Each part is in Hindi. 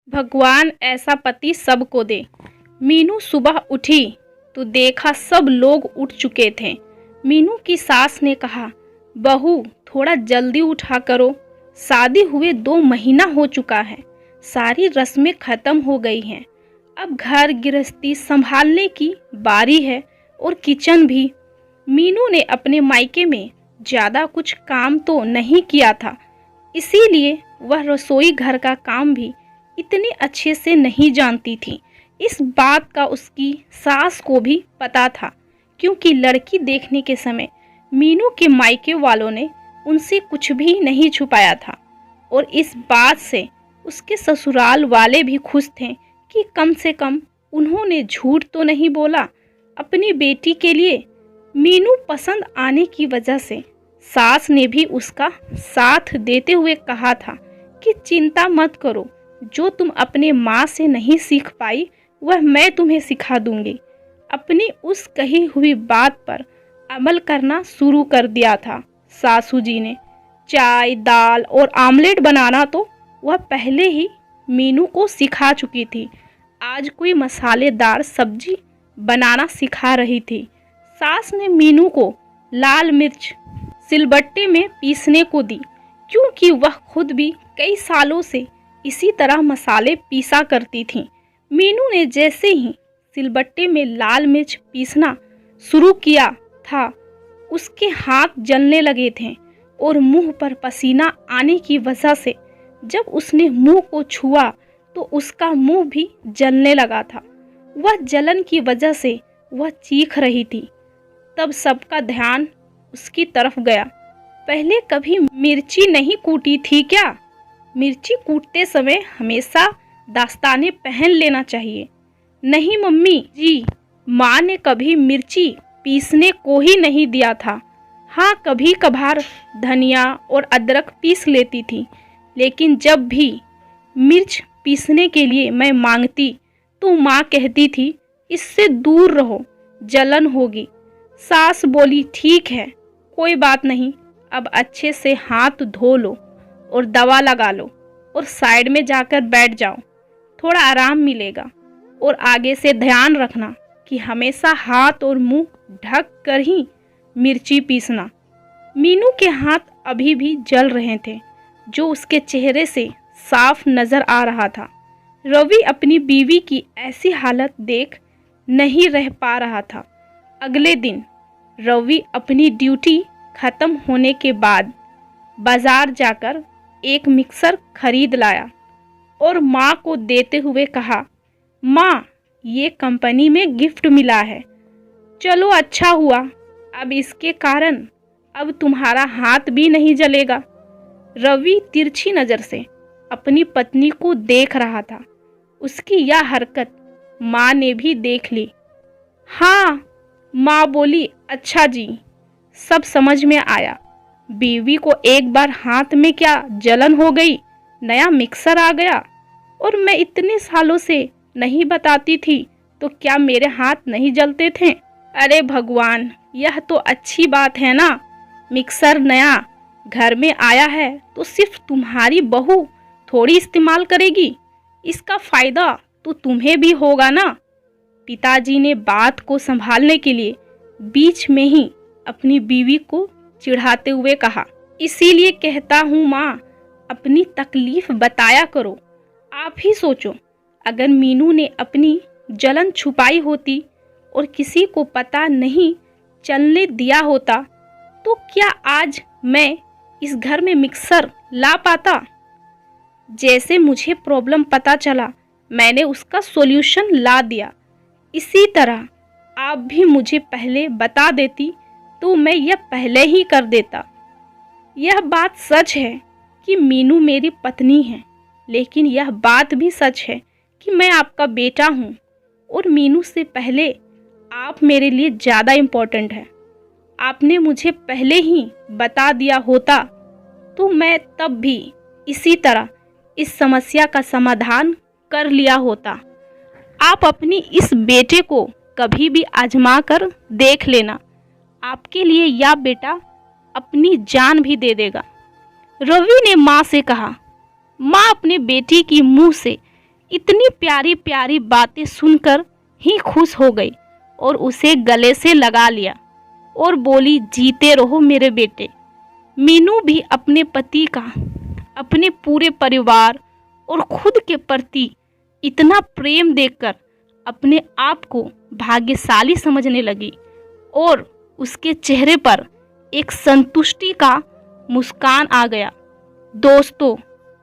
भगवान ऐसा पति सबको दे। मीनू सुबह उठी तो देखा सब लोग उठ चुके थे। मीनू की सास ने कहा, बहू थोड़ा जल्दी उठा करो, शादी हुए 2 महीना हो चुका है, सारी रस्में खत्म हो गई हैं, अब घर गृहस्थी संभालने की बारी है और किचन भी। मीनू ने अपने मायके में ज़्यादा कुछ काम तो नहीं किया था, इसीलिए वह रसोई घर का काम भी इतने अच्छे से नहीं जानती थी। इस बात का उसकी सास को भी पता था, क्योंकि लड़की देखने के समय मीनू के मायके वालों ने उनसे कुछ भी नहीं छुपाया था और इस बात से उसके ससुराल वाले भी खुश थे कि कम से कम उन्होंने झूठ तो नहीं बोला। अपनी बेटी के लिए मीनू पसंद आने की वजह से सास ने भी उसका साथ देते हुए कहा था कि चिंता मत करो, जो तुम अपने माँ से नहीं सीख पाई वह मैं तुम्हें सिखा दूंगी। अपनी उस कही हुई बात पर अमल करना शुरू कर दिया था सासू जी ने। चाय, दाल और आमलेट बनाना तो वह पहले ही मीनू को सिखा चुकी थी। आज कोई मसालेदार सब्जी बनाना सिखा रही थी। सास ने मीनू को लाल मिर्च सिलबट्टे में पीसने को दी, क्योंकि वह खुद भी कई सालों से इसी तरह मसाले पीसा करती थी। मीनू ने जैसे ही सिलबट्टे में लाल मिर्च पीसना शुरू किया था, उसके हाथ जलने लगे थे और मुंह पर पसीना आने की वजह से जब उसने मुंह को छुआ तो उसका मुंह भी जलने लगा था। वह जलन की वजह से वह चीख रही थी। तब सबका ध्यान उसकी तरफ गया। पहले कभी मिर्ची नहीं कूटी थी क्या? मिर्ची कूटते समय हमेशा दास्ताने पहन लेना चाहिए। नहीं मम्मी जी, माँ ने कभी मिर्ची पीसने को ही नहीं दिया था। हाँ, कभी कभार धनिया और अदरक पीस लेती थी, लेकिन जब भी मिर्च पीसने के लिए मैं मांगती तो माँ कहती थी, इससे दूर रहो, जलन होगी। सास बोली, ठीक है, कोई बात नहीं, अब अच्छे से हाथ धो लो और दवा लगा लो और साइड में जाकर बैठ जाओ, थोड़ा आराम मिलेगा। और आगे से ध्यान रखना कि हमेशा हाथ और मुंह ढक कर ही मिर्ची पीसना। मीनू के हाथ अभी भी जल रहे थे, जो उसके चेहरे से साफ नजर आ रहा था। रवि अपनी बीवी की ऐसी हालत देख नहीं रह पा रहा था। अगले दिन रवि अपनी ड्यूटी खत्म होने के बाद बाजार जाकर एक मिक्सर खरीद लाया और माँ को देते हुए कहा, माँ ये कंपनी में गिफ्ट मिला है, चलो अच्छा हुआ, अब इसके कारण अब तुम्हारा हाथ भी नहीं जलेगा। रवि तिरछी नज़र से अपनी पत्नी को देख रहा था। उसकी यह हरकत माँ ने भी देख ली। हाँ, माँ बोली, अच्छा जी, सब समझ में आया। बीवी को एक बार हाथ में क्या जलन हो गई, नया मिक्सर आ गया, और मैं इतने सालों से नहीं बताती थी तो क्या मेरे हाथ नहीं जलते थे? अरे भगवान, यह तो अच्छी बात है ना, मिक्सर नया घर में आया है तो सिर्फ तुम्हारी बहू थोड़ी इस्तेमाल करेगी, इसका फ़ायदा तो तुम्हें भी होगा ना। पिताजी ने बात को संभालने के लिए बीच में ही अपनी बीवी को चिढ़ाते हुए कहा, इसीलिए कहता हूँ माँ, अपनी तकलीफ बताया करो। आप ही सोचो, अगर मीनू ने अपनी जलन छुपाई होती और किसी को पता नहीं चलने दिया होता तो क्या आज मैं इस घर में मिक्सर ला पाता? जैसे मुझे प्रॉब्लम पता चला, मैंने उसका सॉल्यूशन ला दिया। इसी तरह आप भी मुझे पहले बता देती तो मैं यह पहले ही कर देता। यह बात सच है कि मीनू मेरी पत्नी है, लेकिन यह बात भी सच है कि मैं आपका बेटा हूँ और मीनू से पहले आप मेरे लिए ज़्यादा इम्पोर्टेंट है। आपने मुझे पहले ही बता दिया होता तो मैं तब भी इसी तरह इस समस्या का समाधान कर लिया होता। आप अपनी इस बेटे को कभी भी आजमा कर देख लेना, आपके लिए यह बेटा अपनी जान भी दे देगा। रवि ने माँ से कहा। माँ अपने बेटी की मुंह से इतनी प्यारी प्यारी बातें सुनकर ही खुश हो गई और उसे गले से लगा लिया और बोली, जीते रहो मेरे बेटे। मीनू भी अपने पति का, अपने पूरे परिवार और खुद के प्रति इतना प्रेम देखकर अपने आप को भाग्यशाली समझने लगी और उसके चेहरे पर एक संतुष्टि का मुस्कान आ गया। दोस्तों,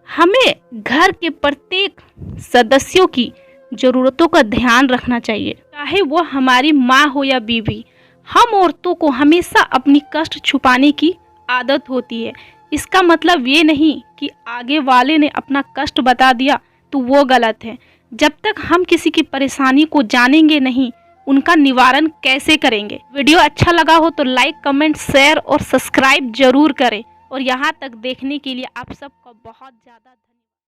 हमें घर के प्रत्येक सदस्यों की ज़रूरतों का ध्यान रखना चाहिए, चाहे वो हमारी माँ हो या बीवी। हम औरतों को हमेशा अपनी कष्ट छुपाने की आदत होती है। इसका मतलब ये नहीं कि आगे वाले ने अपना कष्ट बता दिया तो वो गलत है। जब तक हम किसी की परेशानी को जानेंगे नहीं, उनका निवारण कैसे करेंगे। वीडियो अच्छा लगा हो तो लाइक, कमेंट, शेयर और सब्सक्राइब जरूर करें। और यहाँ तक देखने के लिए आप सबका बहुत ज़्यादा